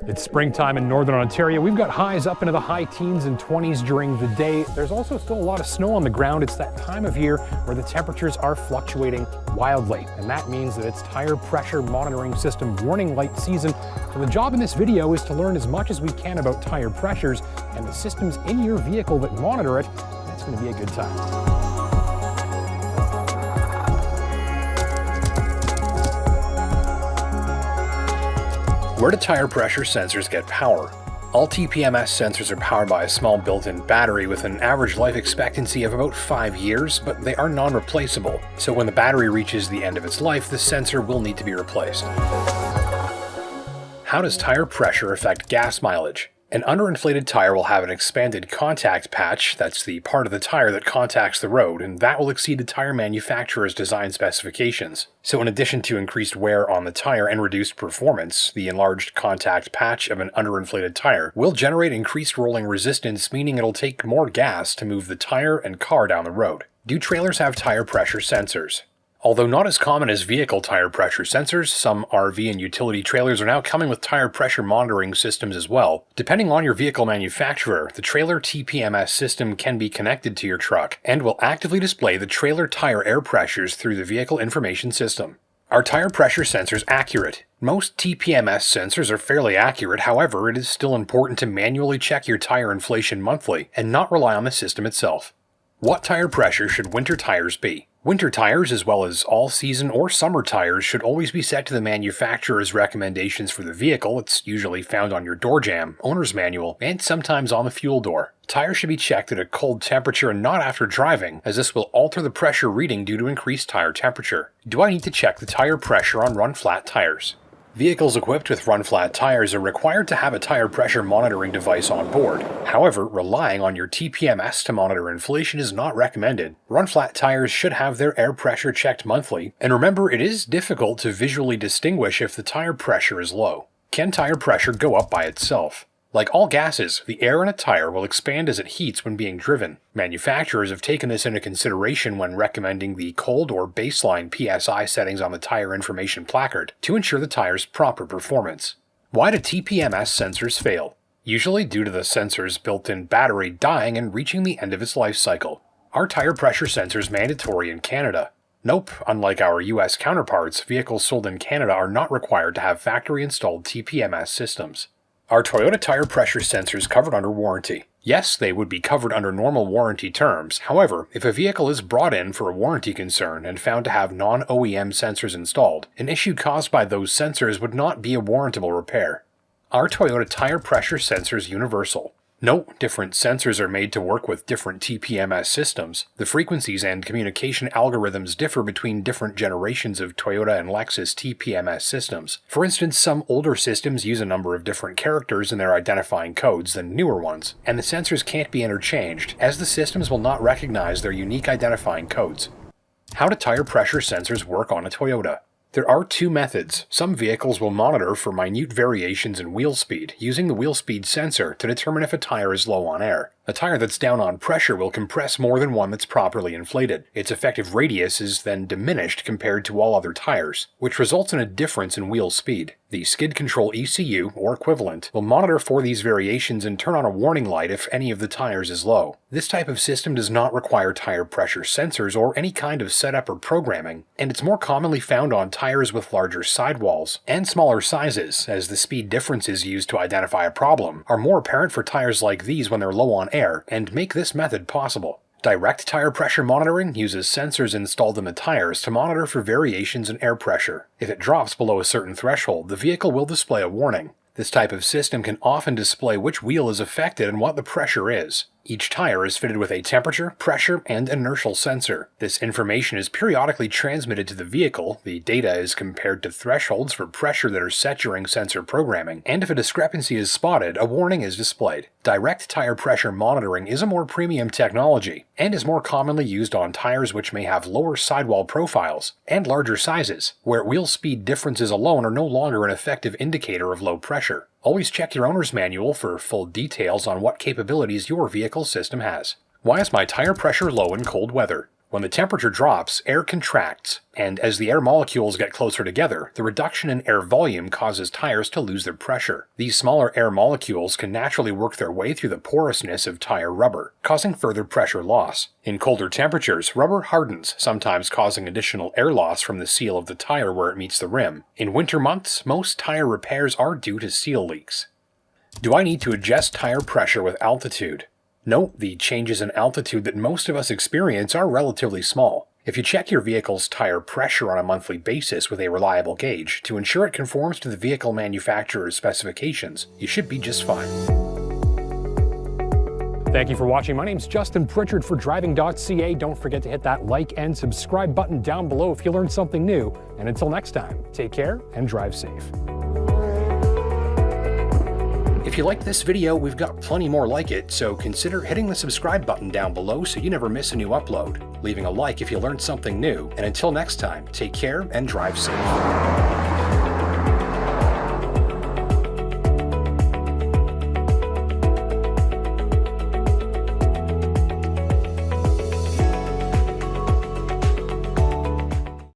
It's springtime in northern Ontario. We've got highs up into the high teens and 20s during the day. There's also still a lot of snow on the ground. It's that time of year where the temperatures are fluctuating wildly, and that means that it's tire pressure monitoring system warning light season. So the job in this video is to learn as much as we can about tire pressures and the systems in your vehicle that monitor it. That's going to be a good time. Where do tire pressure sensors get power? All TPMS sensors are powered by a small built-in battery with an average life expectancy of about 5 years, but they are non-replaceable, so when the battery reaches the end of its life, the sensor will need to be replaced. How does tire pressure affect gas mileage? An underinflated tire will have an expanded contact patch, that's the part of the tire that contacts the road, and that will exceed the tire manufacturer's design specifications. So in addition to increased wear on the tire and reduced performance, the enlarged contact patch of an underinflated tire will generate increased rolling resistance, meaning it'll take more gas to move the tire and car down the road. Do trailers have tire pressure sensors? Although not as common as vehicle tire pressure sensors, some RV and utility trailers are now coming with tire pressure monitoring systems as well. Depending on your vehicle manufacturer, the Toyota TPMS system can be connected to your truck and will actively display the trailer tire air pressures through the vehicle information system. Are tire pressure sensors accurate? Most TPMS sensors are fairly accurate, however, it is still important to manually check your tire inflation monthly and not rely on the system itself. What tire pressure should winter tires be? Winter tires, as well as all-season or summer tires, should always be set to the manufacturer's recommendations for the vehicle. It's usually found on your door jamb, owner's manual, and sometimes on the fuel door. Tires should be checked at a cold temperature and not after driving, as this will alter the pressure reading due to increased tire temperature. Do I need to check the tire pressure on run-flat tires? Vehicles equipped with run-flat tires are required to have a tire pressure monitoring device on board. However, relying on your TPMS to monitor inflation is not recommended. Run-flat tires should have their air pressure checked monthly, and remember, it is difficult to visually distinguish if the tire pressure is low. Can tire pressure go up by itself? Like all gases, the air in a tire will expand as it heats when being driven. Manufacturers have taken this into consideration when recommending the cold or baseline PSI settings on the tire information placard to ensure the tire's proper performance. Why do TPMS sensors fail? Usually due to the sensor's built-in battery dying and reaching the end of its life cycle. Are tire pressure sensors mandatory in Canada? Nope, unlike our US counterparts, vehicles sold in Canada are not required to have factory-installed TPMS systems. Are Toyota tire pressure sensors covered under warranty? Yes, they would be covered under normal warranty terms. However, if a vehicle is brought in for a warranty concern and found to have non-OEM sensors installed, an issue caused by those sensors would not be a warrantable repair. Are Toyota tire pressure sensors universal? No, different sensors are made to work with different TPMS systems. The frequencies and communication algorithms differ between different generations of Toyota and Lexus TPMS systems. For instance, some older systems use a number of different characters in their identifying codes than newer ones, and the sensors can't be interchanged, as the systems will not recognize their unique identifying codes. How do tire pressure sensors work on a Toyota? There are two methods. Some vehicles will monitor for minute variations in wheel speed, using the wheel speed sensor to determine if a tire is low on air. A tire that's down on pressure will compress more than one that's properly inflated. Its effective radius is then diminished compared to all other tires, which results in a difference in wheel speed. The skid control ECU, or equivalent, will monitor for these variations and turn on a warning light if any of the tires is low. This type of system does not require tire pressure sensors or any kind of setup or programming, and it's more commonly found on tires with larger sidewalls and smaller sizes, as the speed differences used to identify a problem are more apparent for tires like these when they're low on air, and make this method possible. Direct tire pressure monitoring uses sensors installed in the tires to monitor for variations in air pressure. If it drops below a certain threshold, the vehicle will display a warning. This type of system can often display which wheel is affected and what the pressure is. Each tire is fitted with a temperature, pressure, and inertial sensor. This information is periodically transmitted to the vehicle. The data is compared to thresholds for pressure that are set during sensor programming, and if a discrepancy is spotted, a warning is displayed. Direct tire pressure monitoring is a more premium technology, and is more commonly used on tires which may have lower sidewall profiles and larger sizes, where wheel speed differences alone are no longer an effective indicator of low pressure. Always check your owner's manual for full details on what capabilities your vehicle system has. Why is my tire pressure low in cold weather? When the temperature drops, air contracts, and as the air molecules get closer together, the reduction in air volume causes tires to lose their pressure. These smaller air molecules can naturally work their way through the porousness of tire rubber, causing further pressure loss. In colder temperatures, rubber hardens, sometimes causing additional air loss from the seal of the tire where it meets the rim. In winter months, most tire repairs are due to seal leaks. Do I need to adjust tire pressure with altitude? Note the changes in altitude that most of us experience are relatively small. If you check your vehicle's tire pressure on a monthly basis with a reliable gauge to ensure it conforms to the vehicle manufacturer's specifications, you should be just fine. Thank you for watching. My name's Justin Pritchard for Driving.ca. Don't forget to hit that like and subscribe button down below if you learned something new. And until next time, take care and drive safe. If you liked this video, we've got plenty more like it, so consider hitting the subscribe button down below so you never miss a new upload, leaving a like if you learned something new, and until next time, take care and drive safe.